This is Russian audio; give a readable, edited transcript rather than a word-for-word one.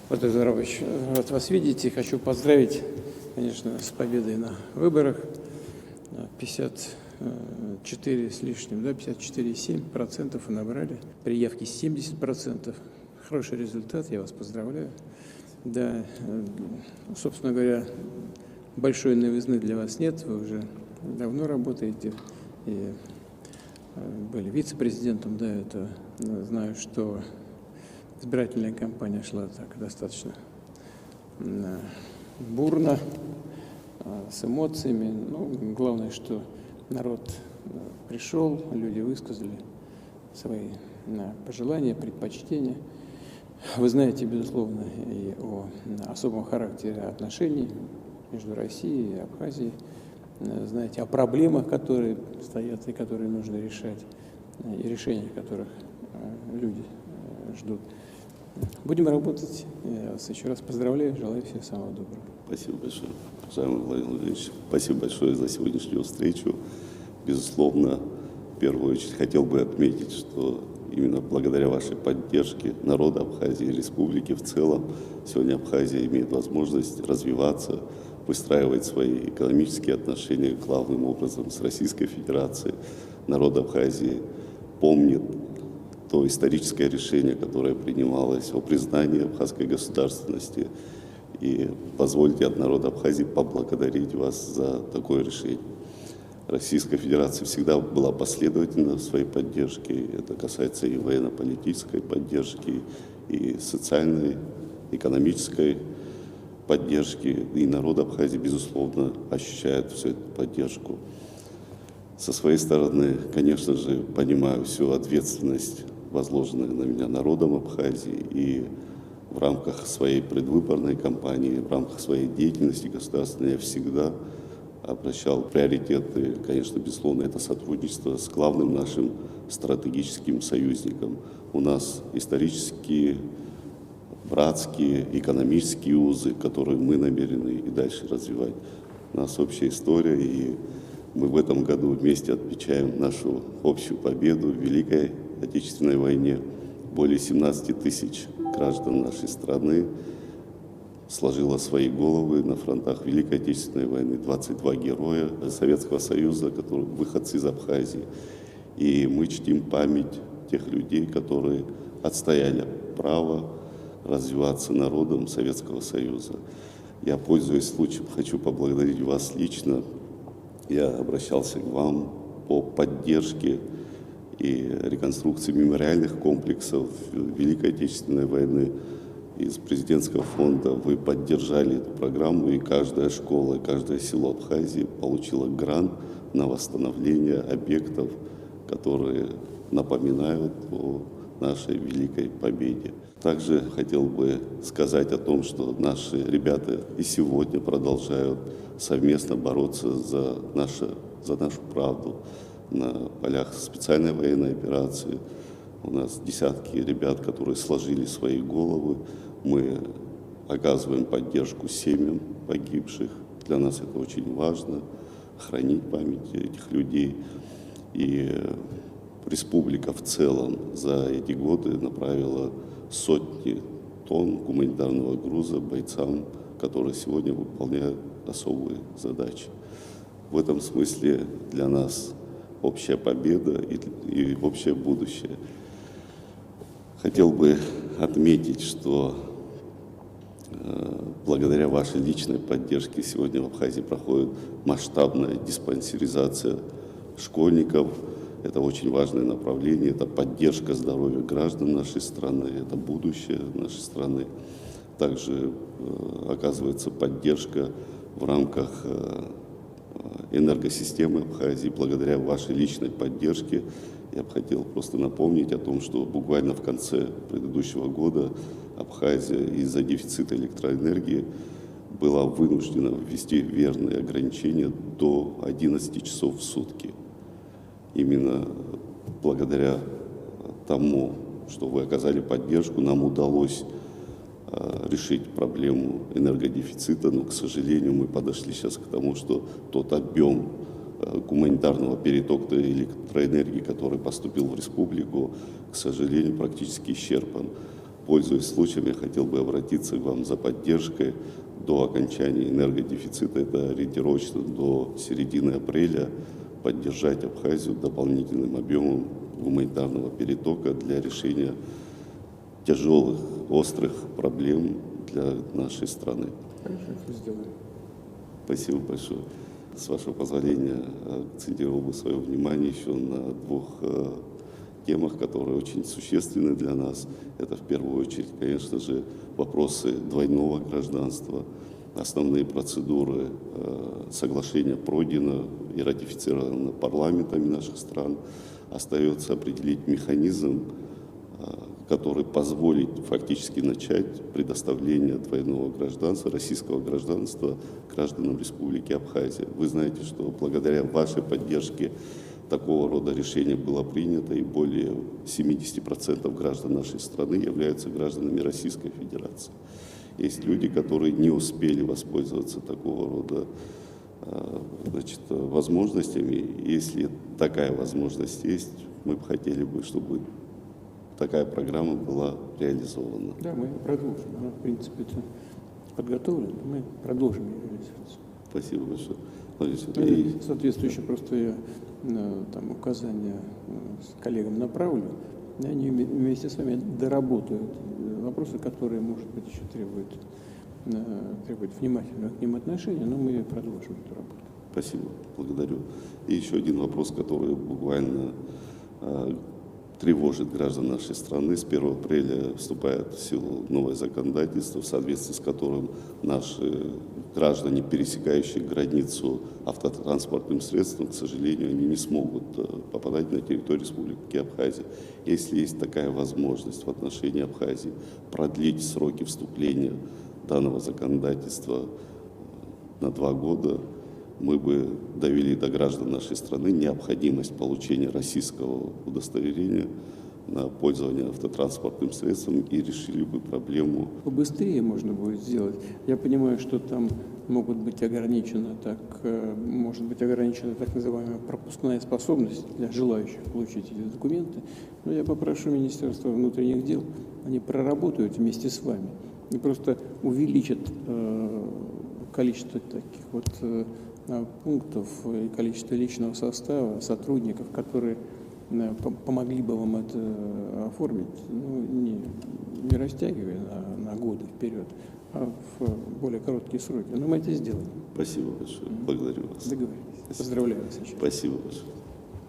Владимир Здорович, рад вас видеть и хочу поздравить, конечно, с победой на выборах. 54 с лишним, да, 54,7% вы набрали, при явке 70%. Хороший результат, я вас поздравляю. Да, собственно говоря, большой новизны для вас нет, вы уже давно работаете и были вице-президентом, да, это знаю, что избирательная кампания шла так достаточно бурно, с эмоциями. Ну, главное, что народ пришел, люди высказали свои пожелания, предпочтения. Вы знаете, безусловно, и о особом характере отношений между Россией и Абхазией. Знаете о проблемах, которые стоят и которые нужно решать, и решения которых люди ждут. Будем работать. Я вас еще раз поздравляю, желаю всего самого доброго. Спасибо большое. Уважаемый Владимир Владимирович, спасибо большое за сегодняшнюю встречу. Безусловно, в первую очередь хотел бы отметить, что именно благодаря вашей поддержке народа Абхазии и республики в целом сегодня Абхазия имеет возможность развиваться, выстраивать свои экономические отношения главным образом с Российской Федерацией. Народ Абхазии помнит то историческое решение, которое принималось о признании абхазской государственности. И позвольте от народа Абхазии поблагодарить вас за такое решение. Российская Федерация всегда была последовательна в своей поддержке. Это касается и военно-политической поддержки, и социальной, экономической поддержки. И народ Абхазии, безусловно, ощущает всю эту поддержку. Со своей стороны, конечно же, понимаю всю ответственность, возложенную на меня народом Абхазии, и в рамках своей предвыборной кампании, в рамках своей деятельности государственной я всегда обращал приоритеты, конечно, безусловно, это сотрудничество с главным нашим стратегическим союзником. У нас исторические, братские, экономические узы, которые мы намерены и дальше развивать. У нас общая история, и мы в этом году вместе отмечаем нашу общую победу в Великой Отечественной войне. Более 17 тысяч граждан нашей страны сложило свои головы на фронтах Великой Отечественной войны. 22 героя Советского Союза, которые выходцы из Абхазии. И мы чтим память тех людей, которые отстояли право развиваться народом Советского Союза. Я, пользуясь случаем, хочу поблагодарить вас лично. Я обращался к вам по поддержке и реконструкции мемориальных комплексов Великой Отечественной войны. Из президентского фонда вы поддержали эту программу, и каждая школа, и каждое село Абхазии получило грант на восстановление объектов, которые напоминают о нашей великой победе. Также хотел бы сказать о том, что наши ребята и сегодня продолжают совместно бороться за нашу правду на полях специальной военной операции. У нас десятки ребят, которые сложили свои головы. Мы оказываем поддержку семьям погибших. Для нас это очень важно, хранить память этих людей. И республика в целом за эти годы направила сотни тонн гуманитарного груза бойцам, которые сегодня выполняют особые задачи. В этом смысле для нас общая победа и общее будущее. Хотел бы отметить, что благодаря вашей личной поддержке сегодня в Абхазии проходит масштабная диспансеризация школьников. Это очень важное направление, это поддержка здоровья граждан нашей страны, это будущее нашей страны. Также оказывается поддержка в рамках энергосистемы Абхазии. Благодаря вашей личной поддержке я бы хотел просто напомнить о том, что буквально в конце предыдущего года Абхазия из-за дефицита электроэнергии была вынуждена ввести верные ограничения до 11 часов в сутки. Именно благодаря тому, что вы оказали поддержку, нам удалось решить проблему энергодефицита, но, к сожалению, мы подошли сейчас к тому, что тот объем гуманитарного перетока электроэнергии, который поступил в республику, к сожалению, практически исчерпан. Пользуясь случаем, я хотел бы обратиться к вам за поддержкой до окончания энергодефицита, это ориентировочно до середины апреля, поддержать Абхазию дополнительным объемом гуманитарного перетока для решения тяжелых, острых проблем для нашей страны. Хорошо, это сделаем. Спасибо большое. С вашего позволения, акцентировал бы свое внимание еще на двух темах, которые очень существенны для нас. Это в первую очередь, конечно же, вопросы двойного гражданства. Основные процедуры соглашения пройдено и ратифицировано парламентами наших стран. Остается определить механизм, который позволит фактически начать предоставление двойного гражданства, российского гражданства гражданам Республики Абхазия. Вы знаете, что благодаря вашей поддержке такого рода решение было принято, и более 70% граждан нашей страны являются гражданами Российской Федерации. Есть люди, которые не успели воспользоваться такого рода возможностями. Если такая возможность есть, мы бы хотели бы, чтобы такая программа была реализована. Да, мы продолжим. Она, в принципе, это подготовлена, мы продолжим ее реализацию. Спасибо большое. И соответствующие просто я там указания с коллегам направлю, и они вместе с вами доработают вопросы, которые, может быть, еще требуют внимательного к ним отношения, но мы продолжим эту работу. Спасибо, благодарю. И еще один вопрос, который буквально тревожит граждан нашей страны. С 1 апреля вступает в силу новое законодательство, в соответствии с которым наши граждане, пересекающие границу автотранспортным средством, к сожалению, они не смогут попадать на территорию Республики Абхазия. Если есть такая возможность в отношении Абхазии продлить сроки вступления данного законодательства на 2 года, мы бы довели до граждан нашей страны необходимость получения российского удостоверения на пользование автотранспортным средством и решили бы проблему. Побыстрее можно будет сделать. Я понимаю, что там может быть ограничена так называемая пропускная способность для желающих получить эти документы. Но я попрошу Министерство внутренних дел, они проработают вместе с вами и просто увеличат количество таких вот пунктов и количество личного состава, сотрудников, которые помогли бы вам это оформить, не растягивая на годы вперед, а в более короткие сроки. Но мы это сделаем. Спасибо большое. Благодарю вас. Договорились. Поздравляю вас еще. Спасибо большое.